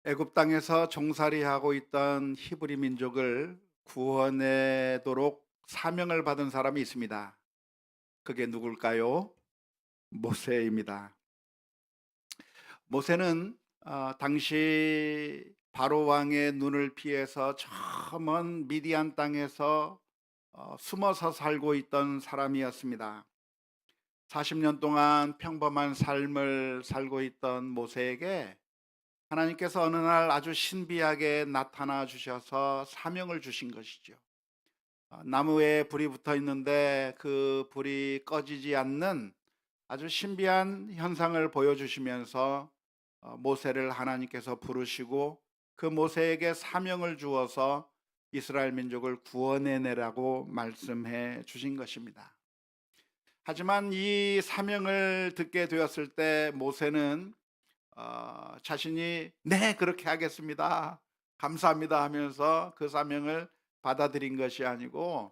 애굽 땅에서 종살이하고 있던 히브리 민족을 구원하도록 사명을 받은 사람이 있습니다. 그게 누굴까요? 모세입니다. 모세는 당시 바로 왕의 눈을 피해서 저 먼 미디안 땅에서 숨어서 살고 있던 사람이었습니다. 40년 동안 평범한 삶을 살고 있던 모세에게 하나님께서 어느 날 아주 신비하게 나타나 주셔서 사명을 주신 것이죠. 나무에 불이 붙어 있는데 그 불이 꺼지지 않는 아주 신비한 현상을 보여주시면서 모세를 하나님께서 부르시고 그 모세에게 사명을 주어서 이스라엘 민족을 구원해내라고 말씀해 주신 것입니다. 하지만 이 사명을 듣게 되었을 때 모세는 자신이 네 그렇게 하겠습니다, 감사합니다 하면서 그 사명을 받아들인 것이 아니고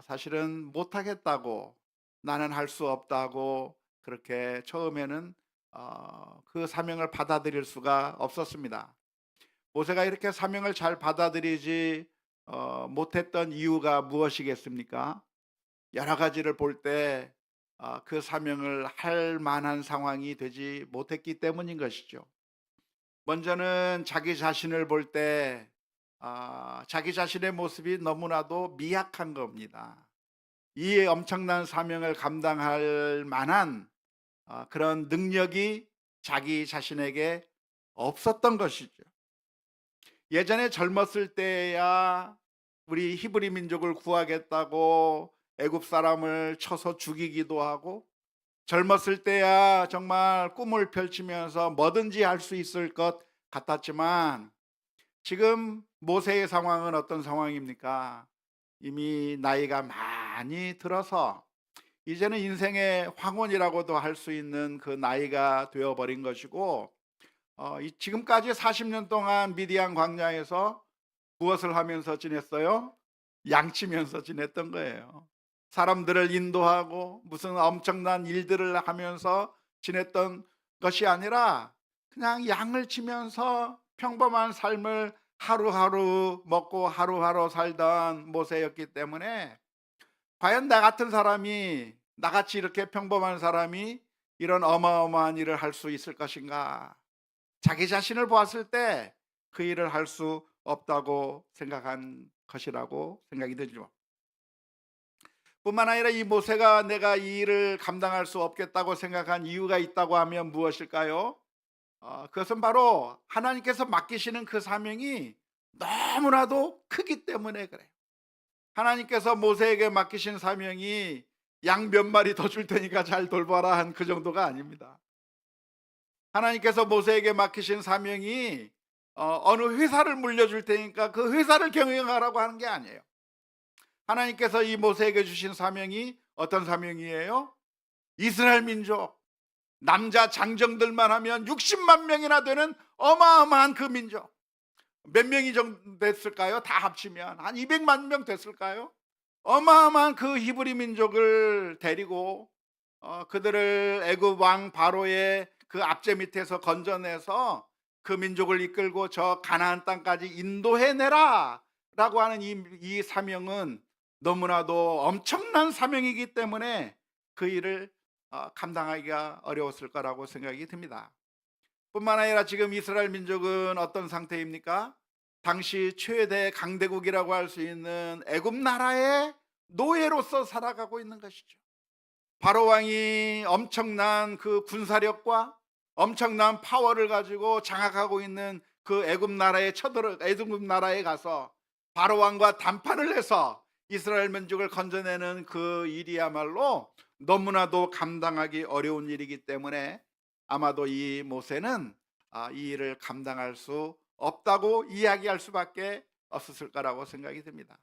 사실은 못하겠다고, 나는 할 수 없다고 그렇게 처음에는 그 사명을 받아들일 수가 없었습니다. 모세가 이렇게 사명을 잘 받아들이지 못했던 이유가 무엇이겠습니까? 여러 가지를 볼 때 그 사명을 할 만한 상황이 되지 못했기 때문인 것이죠. 먼저는 자기 자신을 볼 때 자기 자신의 모습이 너무나도 미약한 겁니다. 이 엄청난 사명을 감당할 만한 그런 능력이 자기 자신에게 없었던 것이죠. 예전에 젊었을 때야 우리 히브리 민족을 구하겠다고 애굽 사람을 쳐서 죽이기도 하고, 젊었을 때야 정말 꿈을 펼치면서 뭐든지 할 수 있을 것 같았지만, 지금 모세의 상황은 어떤 상황입니까? 이미 나이가 많이 들어서 이제는 인생의 황혼이라고도 할 수 있는 그 나이가 되어버린 것이고, 지금까지 40년 동안 미디안 광야에서 무엇을 하면서 지냈어요? 양치면서 지냈던 거예요. 사람들을 인도하고 무슨 엄청난 일들을 하면서 지냈던 것이 아니라 그냥 양을 치면서 평범한 삶을 하루하루 먹고 하루하루 살던 모세였기 때문에, 과연 나 같은 사람이, 나같이 이렇게 평범한 사람이 이런 어마어마한 일을 할 수 있을 것인가? 자기 자신을 보았을 때 그 일을 할 수 없다고 생각한 것이라고 생각이 들죠. 뿐만 아니라 이 모세가 내가 이 일을 감당할 수 없겠다고 생각한 이유가 있다고 하면 무엇일까요? 그것은 바로 하나님께서 맡기시는 그 사명이 너무나도 크기 때문에 그래요. 하나님께서 모세에게 맡기신 사명이 양 몇 마리 더 줄 테니까 잘 돌봐라 한 그 정도가 아닙니다. 하나님께서 모세에게 맡기신 사명이 어느 회사를 물려줄 테니까 그 회사를 경영하라고 하는 게 아니에요. 하나님께서 이 모세에게 주신 사명이 어떤 사명이에요? 이스라엘 민족, 남자 장정들만 하면 60만 명이나 되는 어마어마한 그 민족. 몇 명이 정도 됐을까요? 다 합치면 한 200만 명 됐을까요? 어마어마한 그 히브리 민족을 데리고 그들을 애굽 왕 바로의 그 압제 밑에서 건져내서 그 민족을 이끌고 저 가나안 땅까지 인도해내라 라고 하는 이 사명은 너무나도 엄청난 사명이기 때문에 그 일을 감당하기가 어려웠을 거라고 생각이 듭니다. 뿐만 아니라 지금 이스라엘 민족은 어떤 상태입니까? 당시 최대 강대국이라고 할 수 있는 애굽 나라의 노예로서 살아가고 있는 것이죠. 바로 왕이 엄청난 그 군사력과 엄청난 파워를 가지고 장악하고 있는 그 애굽 나라에 가서 바로 왕과 담판을 해서 이스라엘 민족을 건져내는 그 일이야말로 너무나도 감당하기 어려운 일이기 때문에 아마도 이 모세는 이 일을 감당할 수 없다고 이야기할 수밖에 없었을 거라고 생각이 듭니다.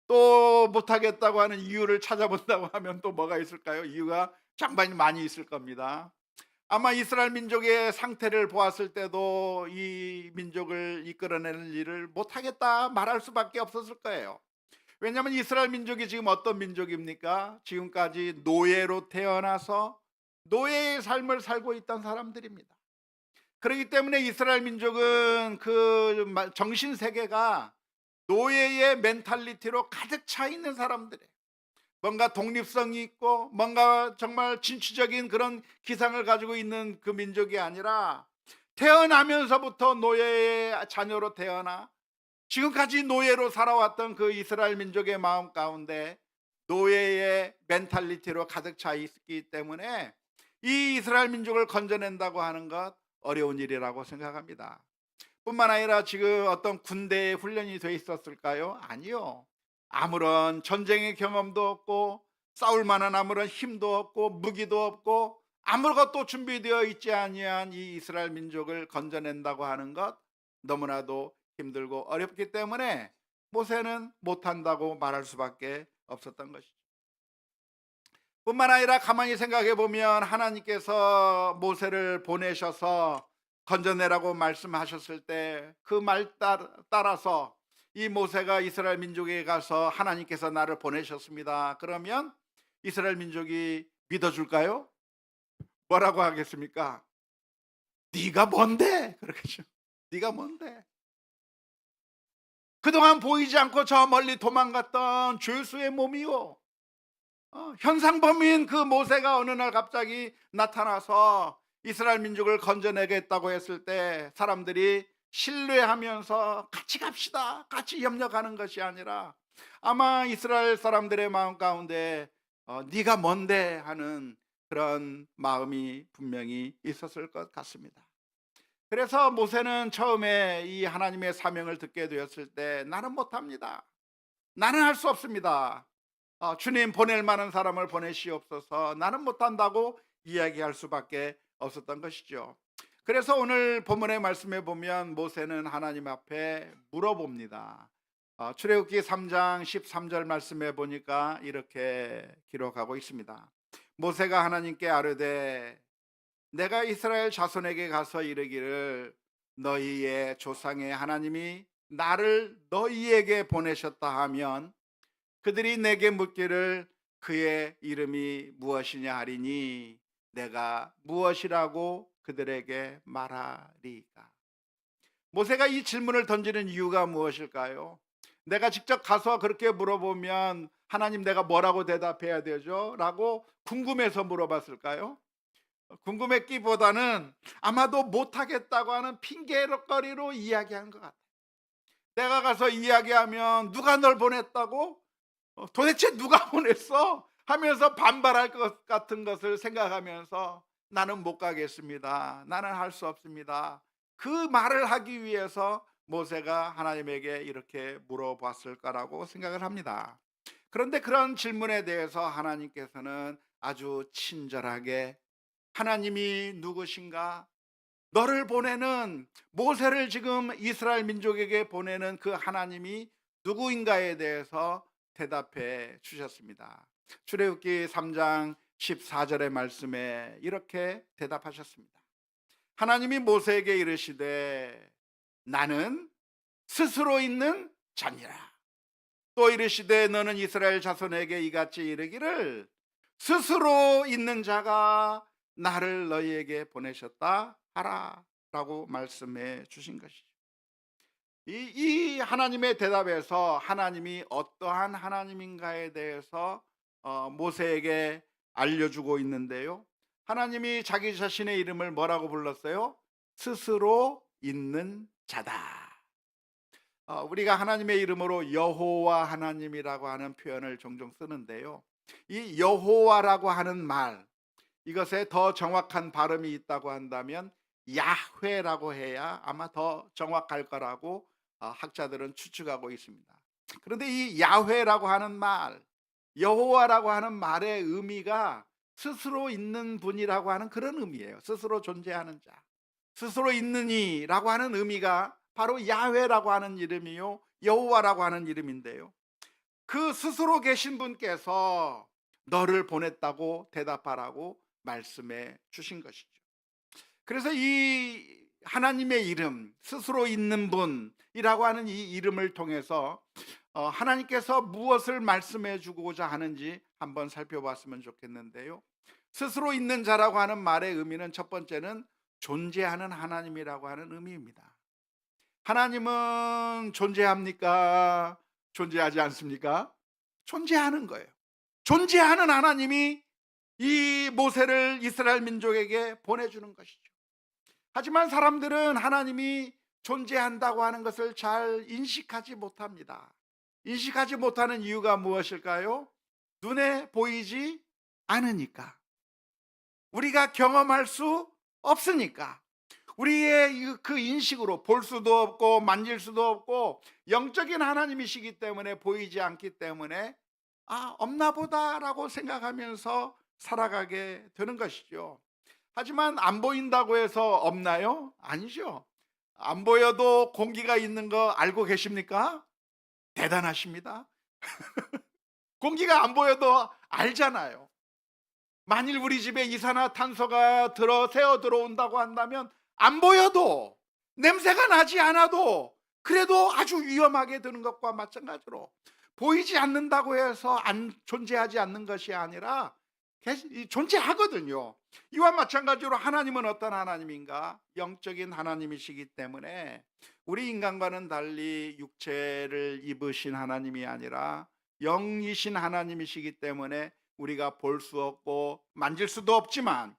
또 못하겠다고 하는 이유를 찾아본다고 하면 또 뭐가 있을까요? 이유가 장반이 많이 있을 겁니다. 아마 이스라엘 민족의 상태를 보았을 때도 이 민족을 이끌어내는 일을 못하겠다 말할 수밖에 없었을 거예요. 왜냐하면 이스라엘 민족이 지금 어떤 민족입니까? 지금까지 노예로 태어나서 노예의 삶을 살고 있던 사람들입니다. 그렇기 때문에 이스라엘 민족은 정신 세계가 노예의 멘탈리티로 가득 차 있는 사람들이에요. 뭔가 독립성이 있고 뭔가 정말 진취적인 그런 기상을 가지고 있는 그 민족이 아니라, 태어나면서부터 노예의 자녀로 태어나 지금까지 노예로 살아왔던 그 이스라엘 민족의 마음 가운데 노예의 멘탈리티로 가득 차 있기 때문에 이 이스라엘 민족을 건져낸다고 하는 것 어려운 일이라고 생각합니다. 뿐만 아니라 지금 어떤 군대에 훈련이 돼 있었을까요? 아니요. 아무런 전쟁의 경험도 없고 싸울 만한 아무런 힘도 없고 무기도 없고 아무것도 준비되어 있지 아니한 이 이스라엘 민족을 건져낸다고 하는 것 너무나도 힘들고 어렵기 때문에 모세는 못한다고 말할 수밖에 없었던 것이죠. 뿐만 아니라 가만히 생각해 보면 하나님께서 모세를 보내셔서 건져내라고 말씀하셨을 때 그 말 따라서 이 모세가 이스라엘 민족에 가서 하나님께서 나를 보내셨습니다, 그러면 이스라엘 민족이 믿어줄까요? 뭐라고 하겠습니까? 네가 뭔데? 그러겠죠. 네가 뭔데? 그동안 보이지 않고 저 멀리 도망갔던 죄수의 몸이요, 현상범인 그 모세가 어느 날 갑자기 나타나서 이스라엘 민족을 건져내겠다고 했을 때 사람들이 신뢰하면서 같이 갑시다, 같이 협력하는 것이 아니라 아마 이스라엘 사람들의 마음 가운데 네가 뭔데 하는 그런 마음이 분명히 있었을 것 같습니다. 그래서 모세는 처음에 이 하나님의 사명을 듣게 되었을 때 나는 못합니다, 나는 할 수 없습니다, 주님 보낼 만한 사람을 보내시옵소서, 나는 못한다고 이야기할 수밖에 없었던 것이죠. 그래서 오늘 본문의 말씀에 보면 모세는 하나님 앞에 물어봅니다. 출애굽기 3장 13절 말씀에 보니까 이렇게 기록하고 있습니다. 모세가 하나님께 아뢰되 내가 이스라엘 자손에게 가서 이르기를 너희의 조상의 하나님이 나를 너희에게 보내셨다 하면 그들이 내게 묻기를 그의 이름이 무엇이냐 하리니 내가 무엇이라고 그들에게 말하리까. 모세가 이 질문을 던지는 이유가 무엇일까요? 내가 직접 가서 그렇게 물어보면 하나님 내가 뭐라고 대답해야 되죠? 라고 궁금해서 물어봤을까요? 궁금했기보다는 아마도 못하겠다고 하는 핑계거리로 이야기한 것 같아요. 내가 가서 이야기하면 누가 널 보냈다고? 도대체 누가 보냈어? 하면서 반발할 것 같은 것을 생각하면서 나는 못 가겠습니다, 나는 할 수 없습니다, 그 말을 하기 위해서 모세가 하나님에게 이렇게 물어봤을 거라고 생각을 합니다. 그런데 그런 질문에 대해서 하나님께서는 아주 친절하게 하나님이 누구신가, 너를 보내는 모세를 지금 이스라엘 민족에게 보내는 그 하나님이 누구인가에 대해서 대답해 주셨습니다. 출애굽기 3장 14절의 말씀에 이렇게 대답하셨습니다. 하나님이 모세에게 이르시되 나는 스스로 있는 자니라. 또 이르시되 너는 이스라엘 자손에게 이같이 이르기를 스스로 있는 자가 나를 너희에게 보내셨다 하라 라고 말씀해 주신 것이죠. 이 하나님의 대답에서 하나님이 어떠한 하나님인가에 대해서 모세에게 알려주고 있는데요, 하나님이 자기 자신의 이름을 뭐라고 불렀어요? 스스로 있는 자다. 우리가 하나님의 이름으로 여호와 하나님이라고 하는 표현을 종종 쓰는데요, 이 여호와라고 하는 말, 이것에 더 정확한 발음이 있다고 한다면 야훼라고 해야 아마 더 정확할 거라고 학자들은 추측하고 있습니다. 그런데 이 야훼라고 하는 말, 여호와라고 하는 말의 의미가 스스로 있는 분이라고 하는 그런 의미예요. 스스로 존재하는 자, 스스로 있는 이라고 하는 의미가 바로 야훼라고 하는 이름이요, 여호와라고 하는 이름인데요, 그 스스로 계신 분께서 너를 보냈다고 대답하라고 말씀해 주신 것이죠. 그래서 이 하나님의 이름, 스스로 있는 분이라고 하는 이 이름을 통해서 하나님께서 무엇을 말씀해 주고자 하는지 한번 살펴봤으면 좋겠는데요, 스스로 있는 자라고 하는 말의 의미는 첫 번째는 존재하는 하나님이라고 하는 의미입니다. 하나님은 존재합니까? 존재하지 않습니까? 존재하는 거예요. 존재하는 하나님이 이 모세를 이스라엘 민족에게 보내주는 것이죠. 하지만 사람들은 하나님이 존재한다고 하는 것을 잘 인식하지 못합니다. 인식하지 못하는 이유가 무엇일까요? 눈에 보이지 않으니까. 우리가 경험할 수 없으니까. 우리의 그 인식으로 볼 수도 없고 만질 수도 없고 영적인 하나님이시기 때문에 보이지 않기 때문에 없나 보다라고 생각하면서 살아가게 되는 것이죠. 하지만 안 보인다고 해서 없나요? 아니죠. 안 보여도 공기가 있는 거 알고 계십니까? 대단하십니다. 공기가 안 보여도 알잖아요. 만일 우리 집에 이산화탄소가 새어 들어온다고 한다면 안 보여도, 냄새가 나지 않아도 그래도 아주 위험하게 되는 것과 마찬가지로 보이지 않는다고 해서 존재하지 않는 것이 아니라 존재하거든요. 이와 마찬가지로 하나님은 어떤 하나님인가? 영적인 하나님이시기 때문에 우리 인간과는 달리 육체를 입으신 하나님이 아니라 영이신 하나님이시기 때문에 우리가 볼 수 없고 만질 수도 없지만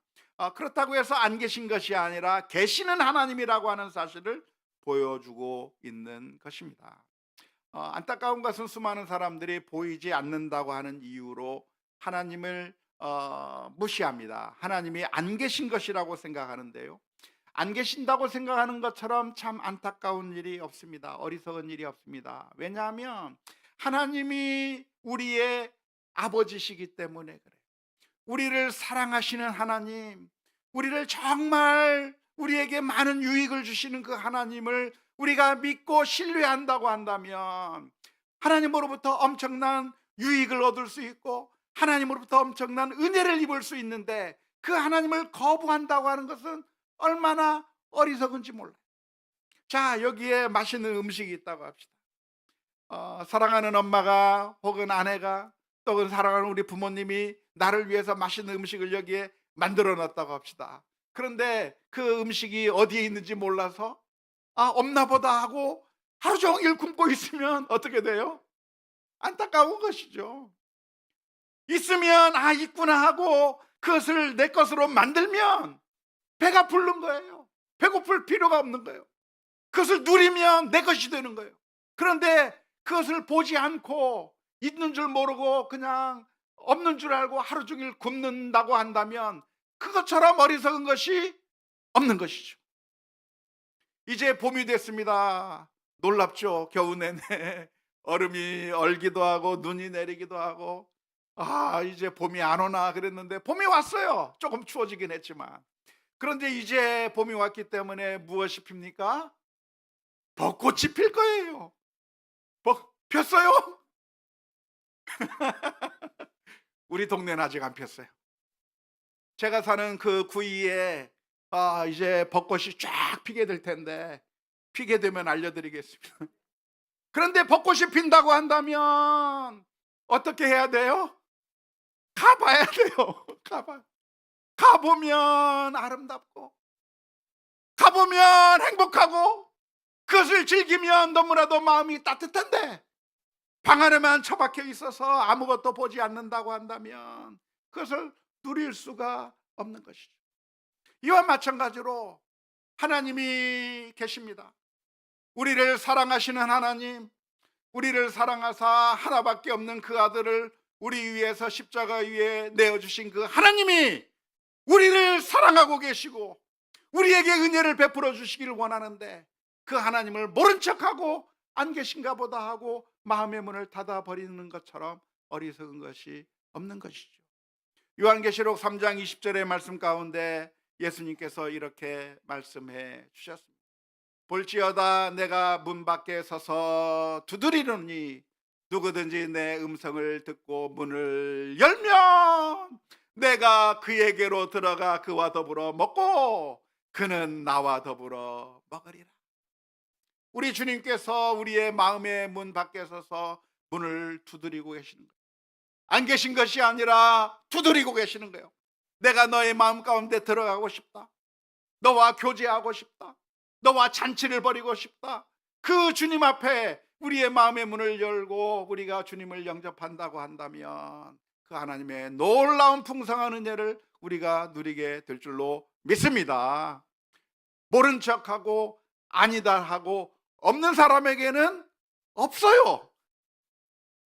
그렇다고 해서 안 계신 것이 아니라 계시는 하나님이라고 하는 사실을 보여주고 있는 것입니다. 안타까운 것은 수많은 사람들이 보이지 않는다고 하는 이유로 하나님을 무시합니다. 하나님이 안 계신 것이라고 생각하는데요, 안 계신다고 생각하는 것처럼 참 안타까운 일이 없습니다. 어리석은 일이 없습니다. 왜냐하면 하나님이 우리의 아버지시기 때문에 그래요. 우리를 사랑하시는 하나님, 우리를 정말 우리에게 많은 유익을 주시는 그 하나님을 우리가 믿고 신뢰한다고 한다면 하나님으로부터 엄청난 유익을 얻을 수 있고 하나님으로부터 엄청난 은혜를 입을 수 있는데, 그 하나님을 거부한다고 하는 것은 얼마나 어리석은지 몰라요. 자, 여기에 맛있는 음식이 있다고 합시다. 사랑하는 엄마가 혹은 아내가 또는 사랑하는 우리 부모님이 나를 위해서 맛있는 음식을 여기에 만들어 놨다고 합시다. 그런데 그 음식이 어디에 있는지 몰라서 없나 보다 하고 하루 종일 굶고 있으면 어떻게 돼요? 안타까운 것이죠. 있으면 있구나 하고 그것을 내 것으로 만들면 배가 부른 거예요. 배고플 필요가 없는 거예요. 그것을 누리면 내 것이 되는 거예요. 그런데 그것을 보지 않고 있는 줄 모르고 그냥 없는 줄 알고 하루 종일 굶는다고 한다면 그것처럼 어리석은 것이 없는 것이죠. 이제 봄이 됐습니다. 놀랍죠? 겨우 내내 얼음이 얼기도 하고 눈이 내리기도 하고 이제 봄이 안 오나 그랬는데 봄이 왔어요. 조금 추워지긴 했지만. 그런데 이제 봄이 왔기 때문에 무엇이 핍니까? 벚꽃이 필 거예요. 폈어요? 우리 동네는 아직 안 폈어요. 제가 사는 그 구의에 이제 벚꽃이 쫙 피게 될 텐데 피게 되면 알려드리겠습니다. 그런데 벚꽃이 핀다고 한다면 어떻게 해야 돼요? 가봐야 돼요. 가보면 아름답고 가보면 행복하고 그것을 즐기면 너무나도 마음이 따뜻한데, 방 안에만 처박혀 있어서 아무것도 보지 않는다고 한다면 그것을 누릴 수가 없는 것이죠. 이와 마찬가지로 하나님이 계십니다. 우리를 사랑하시는 하나님, 우리를 사랑하사 하나밖에 없는 그 아들을 우리 위해서 십자가 위에 내어주신 그 하나님이 우리를 사랑하고 계시고 우리에게 은혜를 베풀어 주시기를 원하는데, 그 하나님을 모른 척하고 안 계신가 보다 하고 마음의 문을 닫아버리는 것처럼 어리석은 것이 없는 것이죠. 요한계시록 3장 20절의 말씀 가운데 예수님께서 이렇게 말씀해 주셨습니다. 볼지어다 내가 문 밖에 서서 두드리노니 누구든지 내 음성을 듣고 문을 열면 내가 그에게로 들어가 그와 더불어 먹고 그는 나와 더불어 먹으리라. 우리 주님께서 우리의 마음의 문 밖에 서서 문을 두드리고 계시는 거예요. 안 계신 것이 아니라 두드리고 계시는 거예요. 내가 너의 마음 가운데 들어가고 싶다. 너와 교제하고 싶다. 너와 잔치를 벌이고 싶다. 그 주님 앞에 우리의 마음의 문을 열고 우리가 주님을 영접한다고 한다면 그 하나님의 놀라운 풍성한 은혜를 우리가 누리게 될 줄로 믿습니다. 모른 척하고 아니다 하고 없는 사람에게는 없어요.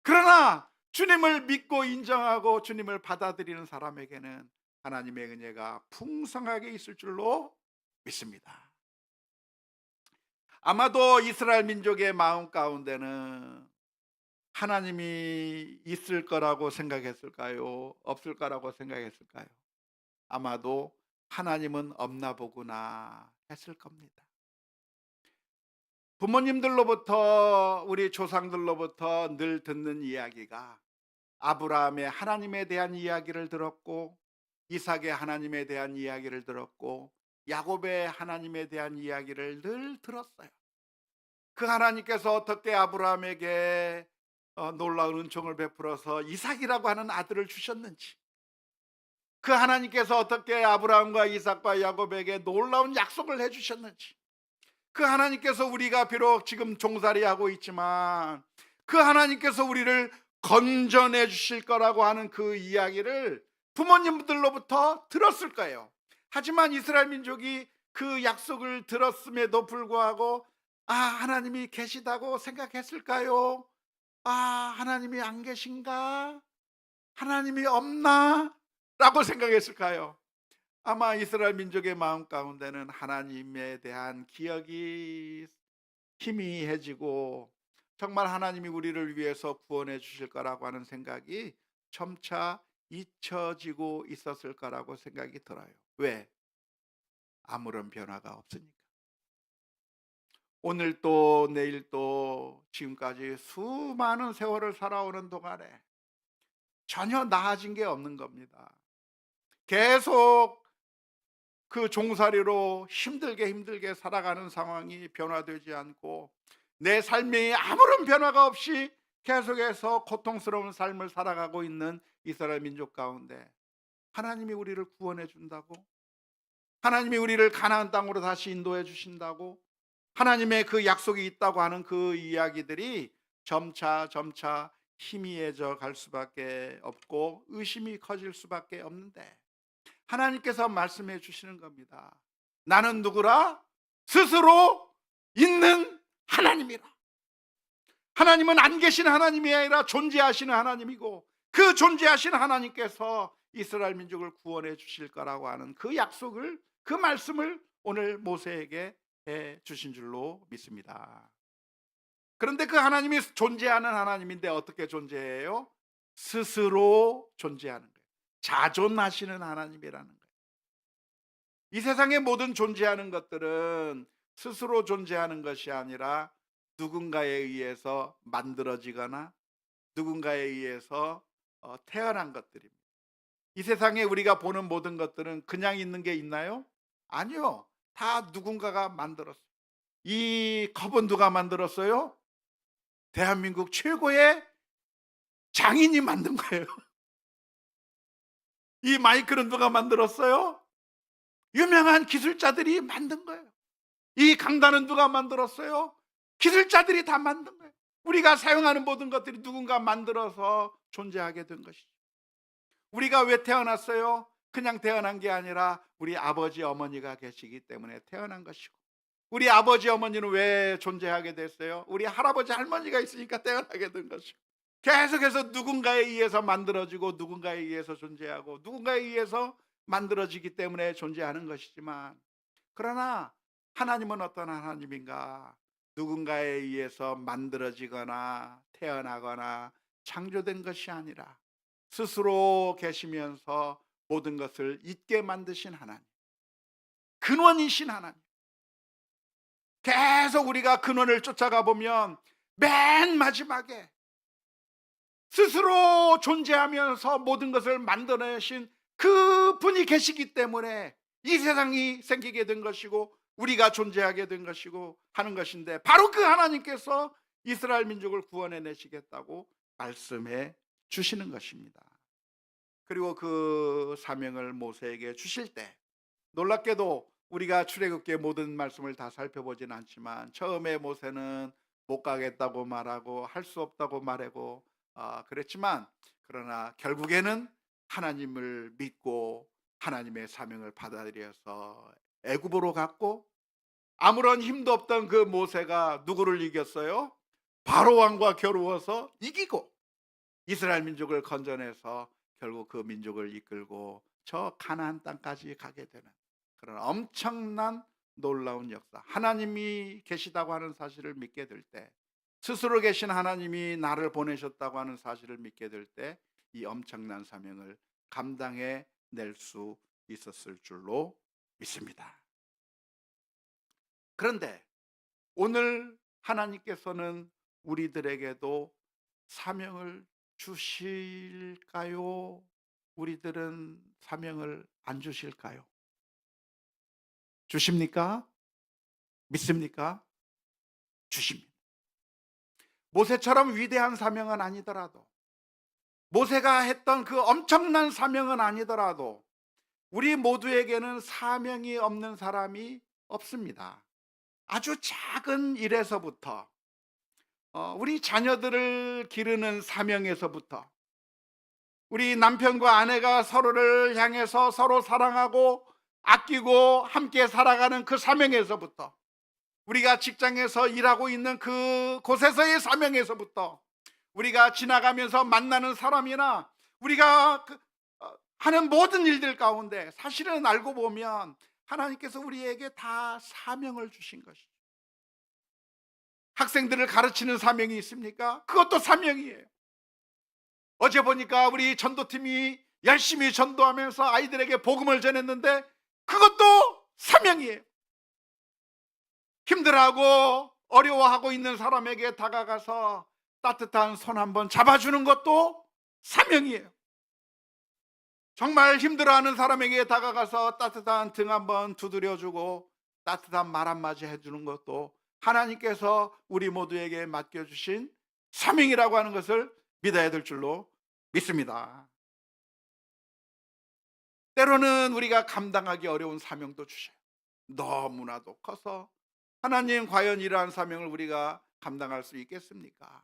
그러나 주님을 믿고 인정하고 주님을 받아들이는 사람에게는 하나님의 은혜가 풍성하게 있을 줄로 믿습니다. 아마도 이스라엘 민족의 마음 가운데는 하나님이 있을 거라고 생각했을까요? 없을 거라고 생각했을까요? 아마도 하나님은 없나 보구나 했을 겁니다. 부모님들로부터 우리 조상들로부터 늘 듣는 이야기가 아브라함의 하나님에 대한 이야기를 들었고, 이삭의 하나님에 대한 이야기를 들었고, 야곱의 하나님에 대한 이야기를 늘 들었어요. 그 하나님께서 어떻게 아브라함에게 놀라운 은총을 베풀어서 이삭이라고 하는 아들을 주셨는지, 그 하나님께서 어떻게 아브라함과 이삭과 야곱에게 놀라운 약속을 해주셨는지, 그 하나님께서 우리가 비록 지금 종살이하고 있지만 그 하나님께서 우리를 건져내 주실 거라고 하는 그 이야기를 부모님들로부터 들었을 거예요. 하지만 이스라엘 민족이 그 약속을 들었음에도 불구하고 하나님이 계시다고 생각했을까요? 하나님이 안 계신가? 하나님이 없나? 라고 생각했을까요? 아마 이스라엘 민족의 마음 가운데는 하나님에 대한 기억이 희미해지고 정말 하나님이 우리를 위해서 구원해 주실 거라고 하는 생각이 점차 잊혀지고 있었을 거라고 생각이 들어요. 왜? 아무런 변화가 없으니까. 오늘 또 내일 또 지금까지 수많은 세월을 살아오는 동안에 전혀 나아진 게 없는 겁니다. 계속 그 종살이로 힘들게 살아가는 상황이 변화되지 않고 내 삶이 아무런 변화가 없이 계속해서 고통스러운 삶을 살아가고 있는 이스라엘 민족 가운데 하나님이 우리를 구원해 준다고, 하나님이 우리를 가나안 땅으로 다시 인도해 주신다고, 하나님의 그 약속이 있다고 하는 그 이야기들이 점차 희미해져 갈 수밖에 없고 의심이 커질 수밖에 없는데, 하나님께서 말씀해 주시는 겁니다. 나는 누구라? 스스로 있는 하나님이라. 하나님은 안 계신 하나님이 아니라 존재하시는 하나님이고, 그 존재하시는 하나님께서 이스라엘 민족을 구원해 주실 거라고 하는 그 약속을, 그 말씀을 오늘 모세에게 해 주신 줄로 믿습니다. 그런데 그 하나님이 존재하는 하나님인데 어떻게 존재해요? 스스로 존재하는 거예요. 자존하시는 하나님이라는 거예요. 이 세상의 모든 존재하는 것들은 스스로 존재하는 것이 아니라 누군가에 의해서 만들어지거나 누군가에 의해서 태어난 것들입니다. 이 세상에 우리가 보는 모든 것들은 그냥 있는 게 있나요? 아니요. 다 누군가가 만들었어요. 이 컵은 누가 만들었어요? 대한민국 최고의 장인이 만든 거예요. 이 마이크는 누가 만들었어요? 유명한 기술자들이 만든 거예요. 이 강단은 누가 만들었어요? 기술자들이 다 만든 거예요. 우리가 사용하는 모든 것들이 누군가 만들어서 존재하게 된 것이죠. 우리가 왜 태어났어요? 그냥 태어난 게 아니라 우리 아버지 어머니가 계시기 때문에 태어난 것이고, 우리 아버지 어머니는 왜 존재하게 됐어요? 우리 할아버지 할머니가 있으니까 태어나게 된 것이고, 계속해서 누군가에 의해서 만들어지고 누군가에 의해서 존재하고 누군가에 의해서 만들어지기 때문에 존재하는 것이지만, 그러나 하나님은 어떤 하나님인가? 누군가에 의해서 만들어지거나 태어나거나 창조된 것이 아니라 스스로 계시면서 모든 것을 있게 만드신 하나님, 근원이신 하나님. 계속 우리가 근원을 쫓아가 보면 맨 마지막에 스스로 존재하면서 모든 것을 만들어내신 그 분이 계시기 때문에 이 세상이 생기게 된 것이고 우리가 존재하게 된 것이고 하는 것인데, 바로 그 하나님께서 이스라엘 민족을 구원해 내시겠다고 말씀해 주시는 것입니다. 그리고 그 사명을 모세에게 주실 때 놀랍게도 우리가 출애굽기의 모든 말씀을 다 살펴보진 않지만 처음에 모세는 못 가겠다고 말하고 할 수 없다고 말하고 그랬지만, 그러나 결국에는 하나님을 믿고 하나님의 사명을 받아들여서 애굽으로 갔고, 아무런 힘도 없던 그 모세가 누구를 이겼어요? 바로 왕과 겨루어서 이기고 이스라엘 민족을 건져내서 결국 그 민족을 이끌고 저 가나안 땅까지 가게 되는 그런 엄청난 놀라운 역사. 하나님이 계시다고 하는 사실을 믿게 될 때, 스스로 계신 하나님이 나를 보내셨다고 하는 사실을 믿게 될 때 이 엄청난 사명을 감당해 낼 수 있었을 줄로 믿습니다. 그런데 오늘 하나님께서는 우리들에게도 사명을 주실까요? 우리들은 사명을 안 주실까요? 주십니까? 믿습니까? 주십니다. 모세처럼 위대한 사명은 아니더라도, 모세가 했던 그 엄청난 사명은 아니더라도 우리 모두에게는 사명이 없는 사람이 없습니다. 아주 작은 일에서부터, 우리 자녀들을 기르는 사명에서부터, 우리 남편과 아내가 서로를 향해서 서로 사랑하고 아끼고 함께 살아가는 그 사명에서부터, 우리가 직장에서 일하고 있는 그 곳에서의 사명에서부터, 우리가 지나가면서 만나는 사람이나 우리가 하는 모든 일들 가운데 사실은 알고 보면 하나님께서 우리에게 다 사명을 주신 것이죠. 학생들을 가르치는 사명이 있습니까? 그것도 사명이에요. 어제 보니까 우리 전도팀이 열심히 전도하면서 아이들에게 복음을 전했는데 그것도 사명이에요. 힘들어하고 어려워하고 있는 사람에게 다가가서 따뜻한 손 한번 잡아주는 것도 사명이에요. 정말 힘들어하는 사람에게 다가가서 따뜻한 등 한번 두드려주고 따뜻한 말 한마디 해주는 것도 하나님께서 우리 모두에게 맡겨주신 사명이라고 하는 것을 믿어야 될 줄로 믿습니다. 때로는 우리가 감당하기 어려운 사명도 주셔요. 너무나도 커서 하나님, 과연 이러한 사명을 우리가 감당할 수 있겠습니까?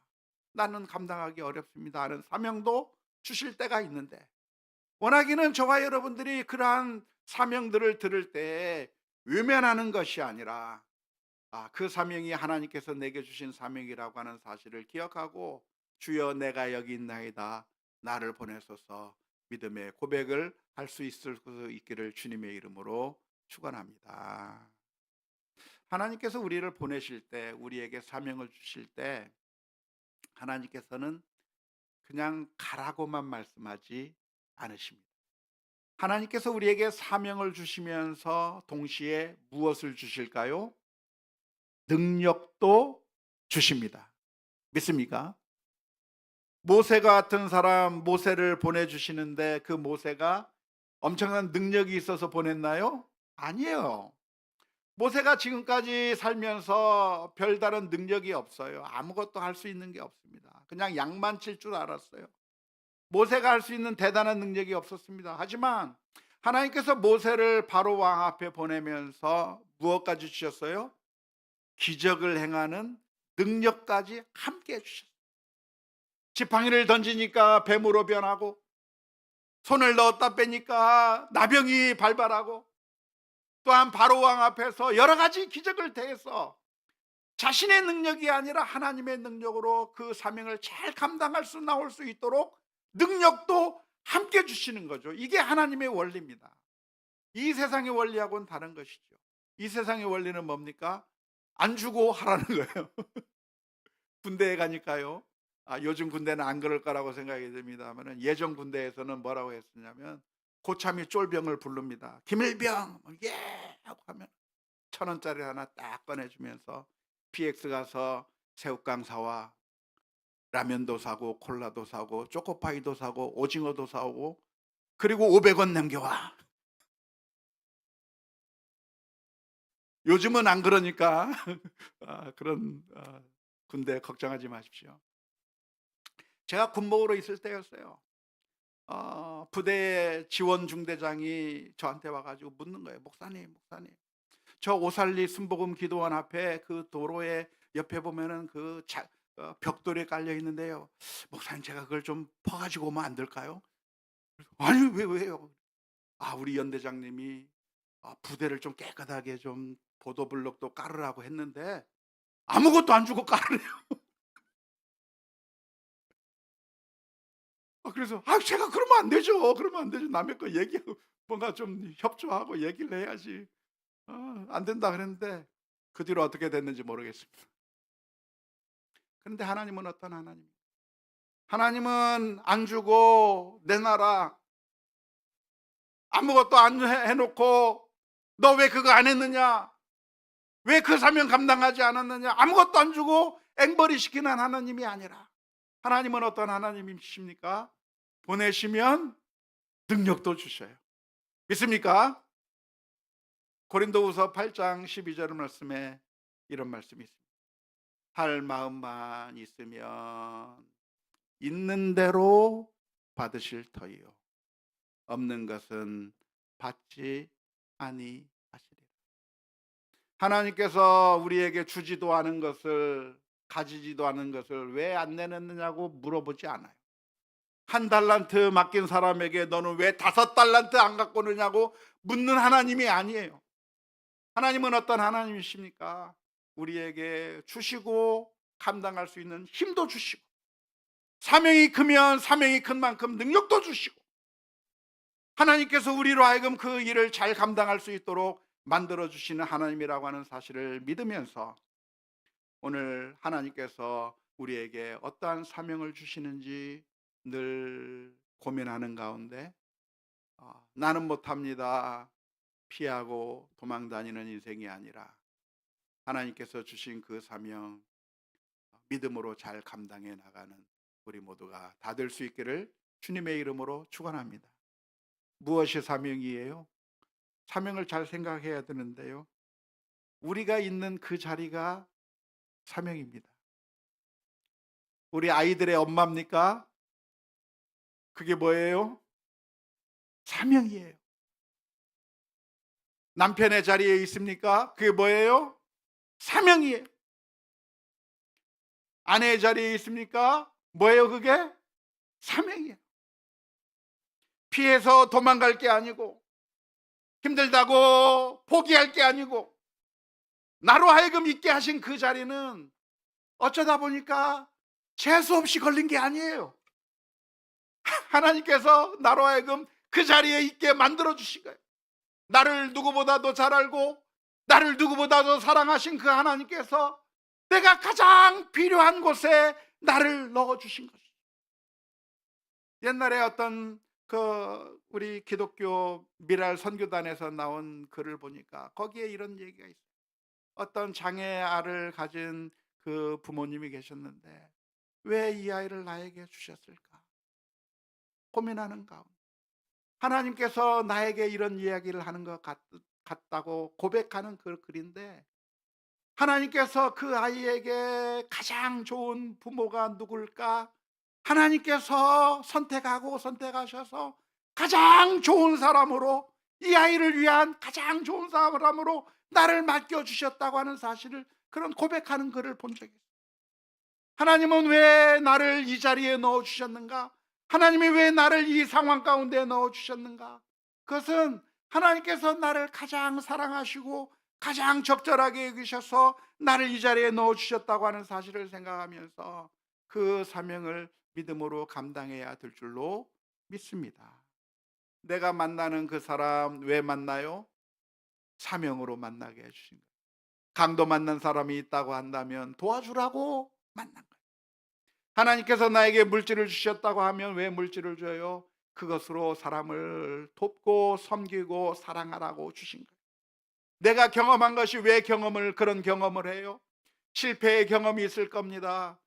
나는 감당하기 어렵습니다 하는 사명도 주실 때가 있는데, 원하기는 저와 여러분들이 그러한 사명들을 들을 때 외면하는 것이 아니라 그 사명이 하나님께서 내게 주신 사명이라고 하는 사실을 기억하고, 주여 내가 여기 있나이다, 나를 보내소서, 믿음의 고백을 할 수 있기를 주님의 이름으로 축원합니다. 하나님께서 우리를 보내실 때, 우리에게 사명을 주실 때 하나님께서는 그냥 가라고만 말씀하지 않으십니다. 하나님께서 우리에게 사명을 주시면서 동시에 무엇을 주실까요? 능력도 주십니다. 믿습니까? 모세 같은 사람, 모세를 보내주시는데 그 모세가 엄청난 능력이 있어서 보냈나요? 아니에요. 모세가 지금까지 살면서 별다른 능력이 없어요. 아무것도 할 수 있는 게 없습니다. 그냥 양만 칠 줄 알았어요. 모세가 할 수 있는 대단한 능력이 없었습니다. 하지만 하나님께서 모세를 바로 왕 앞에 보내면서 무엇까지 주셨어요? 기적을 행하는 능력까지 함께 해주셨어요. 지팡이를 던지니까 뱀으로 변하고, 손을 넣었다 빼니까 나병이 발발하고, 또한 바로 왕 앞에서 여러 가지 기적을 대해서 자신의 능력이 아니라 하나님의 능력으로 그 사명을 잘 감당할 수 나올 수 있도록 능력도 함께 주시는 거죠. 이게 하나님의 원리입니다. 이 세상의 원리하고는 다른 것이죠. 이 세상의 원리는 뭡니까? 안 주고 하라는 거예요. 군대에 가니까요, 요즘 군대는 안 그럴 거라고 생각이 듭니다만, 예전 군대에서는 뭐라고 했었냐면 고참이 쫄병을 부릅니다. 김일병 예 하고 하면 1,000원짜리 하나 딱 꺼내주면서 PX 가서 새우깡 사와, 라면도 사고 콜라도 사고 초코파이도 사고 오징어도 사오고, 그리고 500원 남겨와. 요즘은 안 그러니까 그런 군대 걱정하지 마십시오. 제가 군복으로 있을 때였어요. 부대 지원 중대장이 저한테 와가지고 묻는 거예요. 목사님, 저 오살리 순복음 기도원 앞에 그 도로에 옆에 보면은 벽돌이 깔려 있는데요. 목사님, 제가 그걸 좀 퍼가지고 오면 안 될까요? 아니, 왜요? 우리 연대장님이 부대를 좀 깨끗하게 좀 보도블록도 깔으라고 했는데 아무것도 안 주고 깔으래요. 그래서 제가 그러면 안 되죠. 그러면 안 되죠. 남의 거 얘기하고 뭔가 좀 협조하고 얘기를 해야지. 안 된다 그랬는데 그 뒤로 어떻게 됐는지 모르겠습니다. 그런데 하나님은 어떤 하나님? 하나님은 안 주고 내놔라, 아무것도 안 해놓고 너 왜 그거 안 했느냐, 왜 그 사명 감당하지 않았느냐, 아무것도 안 주고 앵벌이 시키는 하나님이 아니라, 하나님은 어떤 하나님이십니까? 보내시면 능력도 주셔요. 믿습니까? 고린도후서 8장 12절 말씀에 이런 말씀이 있습니다. 할 마음만 있으면 있는 대로 받으실 터이요, 없는 것은 받지 아니하시리라. 하나님께서 우리에게 주지도 않은 것을, 가지지도 않은 것을 왜 안 내놨느냐고 물어보지 않아요. 한 달란트 맡긴 사람에게 너는 왜 5달란트 안 갖고 오느냐고 묻는 하나님이 아니에요. 하나님은 어떤 하나님이십니까? 우리에게 주시고 감당할 수 있는 힘도 주시고, 사명이 크면 사명이 큰 만큼 능력도 주시고, 하나님께서 우리로 하여금 그 일을 잘 감당할 수 있도록 만들어 주시는 하나님이라고 하는 사실을 믿으면서, 오늘 하나님께서 우리에게 어떠한 사명을 주시는지 늘 고민하는 가운데, 나는 못합니다, 피하고 도망 다니는 인생이 아니라 하나님께서 주신 그 사명 믿음으로 잘 감당해 나가는 우리 모두가 다 될 수 있기를 주님의 이름으로 축원합니다. 무엇이 사명이에요? 사명을 잘 생각해야 되는데요, 우리가 있는 그 자리가 사명입니다. 우리 아이들의 엄마입니까? 그게 뭐예요? 사명이에요. 남편의 자리에 있습니까? 그게 뭐예요? 사명이에요. 아내의 자리에 있습니까? 뭐예요 그게? 사명이에요. 피해서 도망갈 게 아니고, 힘들다고 포기할 게 아니고, 나로 하여금 있게 하신 그 자리는 어쩌다 보니까 재수없이 걸린 게 아니에요. 하나님께서 나로 하여금 그 자리에 있게 만들어 주신 거예요. 나를 누구보다도 잘 알고 나를 누구보다도 사랑하신 그 하나님께서 내가 가장 필요한 곳에 나를 넣어 주신 것이죠. 옛날에 어떤 우리 기독교 미랄 선교단에서 나온 글을 보니까 거기에 이런 얘기가 있어요. 어떤 장애아를 가진 그 부모님이 계셨는데 왜 이 아이를 나에게 주셨을까 고민하는 가운데, 하나님께서 나에게 이런 이야기를 하는 것 같다고 고백하는 그 글인데, 하나님께서 그 아이에게 가장 좋은 부모가 누굴까? 하나님께서 선택하셔서 가장 좋은 사람으로, 이 아이를 위한 가장 좋은 사람으로 나를 맡겨주셨다고 하는 사실을, 그런 고백하는 글을 본 적이 있어요. 하나님은 왜 나를 이 자리에 넣어주셨는가? 하나님이 왜 나를 이 상황 가운데 넣어주셨는가? 그것은 하나님께서 나를 가장 사랑하시고 가장 적절하게 여기셔서 나를 이 자리에 넣어주셨다고 하는 사실을 생각하면서 그 사명을 믿음으로 감당해야 될 줄로 믿습니다. 내가 만나는 그 사람 왜 만나요? 사명으로 만나게 해주신 거예요. 강도 만난 사람이 있다고 한다면 도와주라고 만난 거예요. 하나님께서 나에게 물질을 주셨다고 하면 왜 물질을 줘요? 그것으로 사람을 돕고 섬기고 사랑하라고 주신 거예요. 내가 경험한 것이 왜 그런 경험을 해요? 실패의 경험이 있을 겁니다.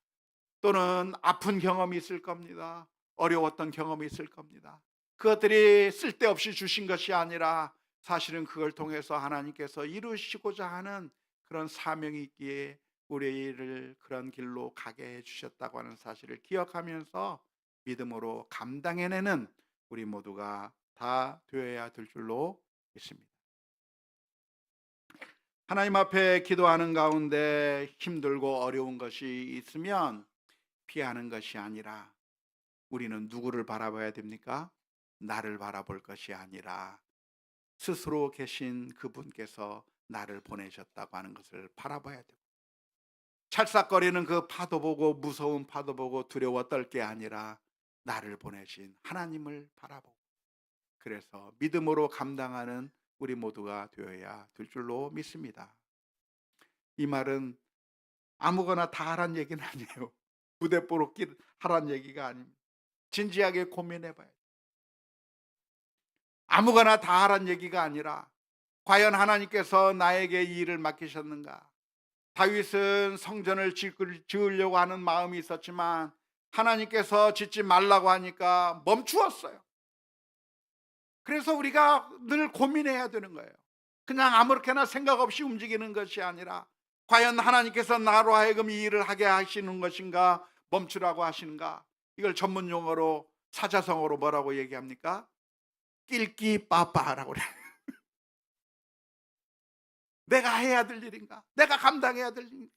또는 아픈 경험이 있을 겁니다. 어려웠던 경험이 있을 겁니다. 그것들이 쓸데없이 주신 것이 아니라 사실은 그걸 통해서 하나님께서 이루시고자 하는 그런 사명이 있기에 우리를 그런 길로 가게 해주셨다고 하는 사실을 기억하면서 믿음으로 감당해내는 우리 모두가 다 되어야 될 줄로 믿습니다. 하나님 앞에 기도하는 가운데 힘들고 어려운 것이 있으면 피하는 것이 아니라 우리는 누구를 바라봐야 됩니까? 나를 바라볼 것이 아니라 스스로 계신 그분께서 나를 보내셨다고 하는 것을 바라봐야 되고, 찰싹거리는 그 파도 보고 무서운 파도 보고 두려워 떨 게 아니라 나를 보내신 하나님을 바라보고, 그래서 믿음으로 감당하는 우리 모두가 되어야 될 줄로 믿습니다. 이 말은 아무거나 다 하란 얘기는 아니에요. 부대뽀로 하란 얘기가 아닙니다. 진지하게 고민해 봐요. 아무거나 다 하란 얘기가 아니라 과연 하나님께서 나에게 이 일을 맡기셨는가? 다윗은 성전을 지으려고 하는 마음이 있었지만 하나님께서 짓지 말라고 하니까 멈추었어요. 그래서 우리가 늘 고민해야 되는 거예요. 그냥 아무렇게나 생각 없이 움직이는 것이 아니라 과연 하나님께서 나로 하여금 이 일을 하게 하시는 것인가, 멈추라고 하시는가? 이걸 전문 용어로 사자성어로 뭐라고 얘기합니까? 낄끼빠빠라고 그래요. 내가 해야 될 일인가? 내가 감당해야 될 일인가?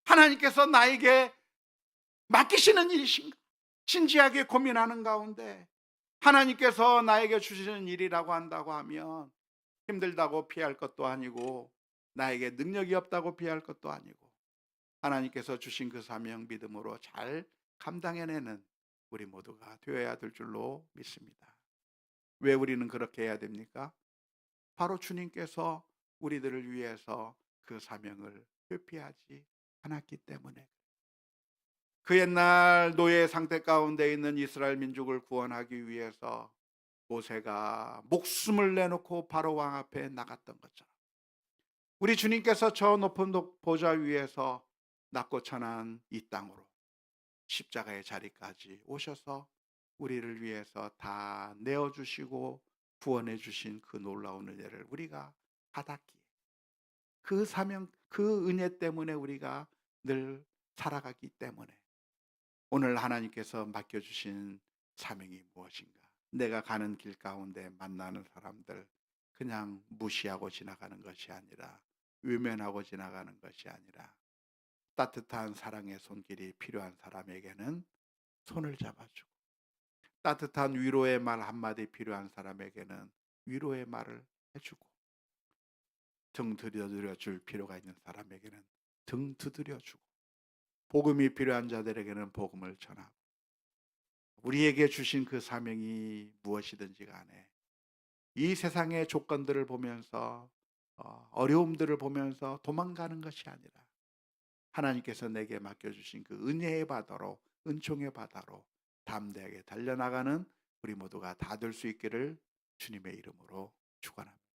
하나님께서 나에게 맡기시는 일이신가? 진지하게 고민하는 가운데 하나님께서 나에게 주시는 일이라고 한다고 하면 힘들다고 피할 것도 아니고 나에게 능력이 없다고 피할 것도 아니고 하나님께서 주신 그 사명 믿음으로 잘 감당해내는 우리 모두가 되어야 될 줄로 믿습니다. 왜 우리는 그렇게 해야 됩니까? 바로 주님께서 우리들을 위해서 그 사명을 회피하지 않았기 때문에. 그 옛날 노예 상태 가운데 있는 이스라엘 민족을 구원하기 위해서 모세가 목숨을 내놓고 바로 왕 앞에 나갔던 것처럼 우리 주님께서 저 높은 보좌 위에서 낮고 천한 이 땅으로 십자가의 자리까지 오셔서 우리를 위해서 다 내어주시고 구원해 주신 그 놀라운 은혜를 우리가 받았기에, 그 사명, 그 은혜 때문에 우리가 늘 살아가기 때문에 오늘 하나님께서 맡겨주신 사명이 무엇인가? 내가 가는 길 가운데 만나는 사람들 그냥 무시하고 지나가는 것이 아니라, 외면하고 지나가는 것이 아니라 따뜻한 사랑의 손길이 필요한 사람에게는 손을 잡아주고, 따뜻한 위로의 말 한마디 필요한 사람에게는 위로의 말을 해주고, 등 두드려 줄 필요가 있는 사람에게는 등 두드려 주고, 복음이 필요한 자들에게는 복음을 전하고, 우리에게 주신 그 사명이 무엇이든지 간에 이 세상의 조건들을 보면서 어려움들을 보면서 도망가는 것이 아니라 하나님께서 내게 맡겨주신 그 은혜의 바다로, 은총의 바다로 담대하게 달려나가는 우리 모두가 다 될 수 있기를 주님의 이름으로 축원합니다.